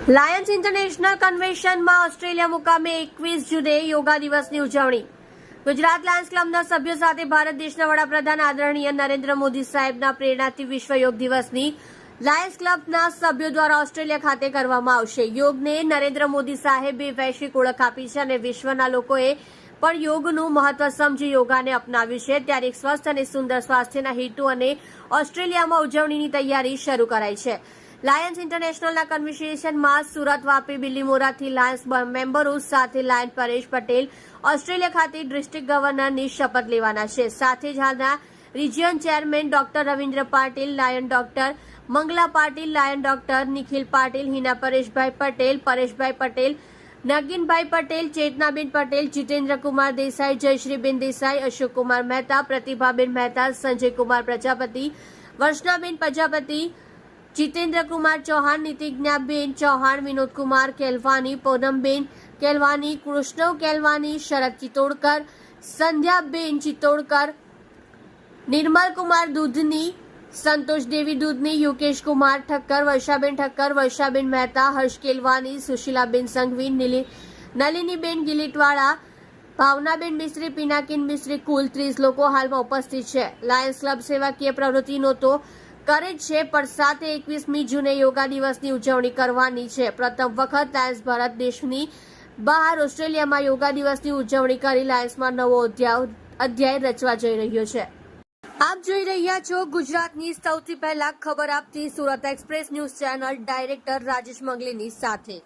Lions international કન્વેન્શનમાં Australia મુકામે 21 જૂને યોગા દિવસની ઉજવણી. ગુજરાત લાયન્સ ક્લબના સભ્યો સાથે ભારત દેશના વડાપ્રધાન આદરણીય નરેન્દ્ર મોદી સાહેબના પ્રેરણાથી વિશ્વ યોગ દિવસની લાયન્સ ક્લબના સભ્યો દ્વારા ઓસ્ટ્રેલિયા ખાતે કરવામાં આવશે. યોગને નરેન્દ્ર મોદી સાહેબે વૈશ્વિક ઓળખ આપી છે અને વિશ્વના લોકોએ પણ યોગનું મહત્વ સમજી યોગાને અપનાવ્યું છે. ત્યારે એક સ્વસ્થ અને સુંદર સ્વાસ્થ્યના હેતુ અને ઓસ્ટ્રેલિયામાં ઉજવણીની તૈયારી શરૂ કરાઈ છે. લાયન્સ ઇન્ટરનેશનલના કન્વેન્શનમાં સુરત, વાપી, બિલીમોરાથી લાયન્સ મેમ્બરો સાથે લાયન પરેશ પટેલ ઓસ્ટ્રેલિયા ખાતે ડિસ્ટ્રિક્ટ ગવર્નરની શપથ લેવાના છે. સાથે જ હાલના region chairman doctor Ravindra Patil, Lion doctor Mangala Patil, Lion doctor Nikhil Patil, Hina Pareshbhai Patel, Pareshbhai Patel, Naginbhai Patel, Chetnaben Patel, Jitendrakumar Desai, Jayshreeben Desai, Ashokkumar Mehta, Pratibhaben Mehta, Sanjaykumar Prajapati, Varshnaben Prajapati, Jitendrakumar Chauhan, Nitignaben Chauhan, Vinodkumar Kelwani, Poonamben Kelwani, Krishnav કેલવાની, શરદ ચિત્તોડકર, સંધ્યાબેન ચિત્તોડકર, નિર્મલકુમાર દૂધની, સંતોષદેવી દૂધની, યુકેશ કુમાર ઠક્કર, વર્ષાબેન ઠક્કર, વર્ષાબેન મહેતા, હર્ષ કેલવાની, સુશીલાબેન સંઘવી, નલિનીબેન ગિલીટવાળા, ભાવનાબેન મિસ્ત્રી, પિનાકીન મિસ્ત્રી, કુલ 30 લોકો હાલમાં ઉપસ્થિત છે. લાયન્સ ક્લબ સેવાકીય પ્રવૃત્તિનો તો કરે જ છે, પણ સાથે 21મી જૂને યોગા દિવસની ઉજવણી કરવાની છે. પ્રથમ વખત લાયન્સ ભારત દેશની બહાર ઓસ્ટ્રેલિયામાં યોગા દિવસની ઉજવણી કરી લાયન્સમાં નવો અધ્યાય રચવા જઈ રહ્યો છે. આપ જોઈ રહ્યા છો ગુજરાતની સૌથી પહેલા ખબર આપતી Surat express news channel director Rajesh મંગલીની સાથે.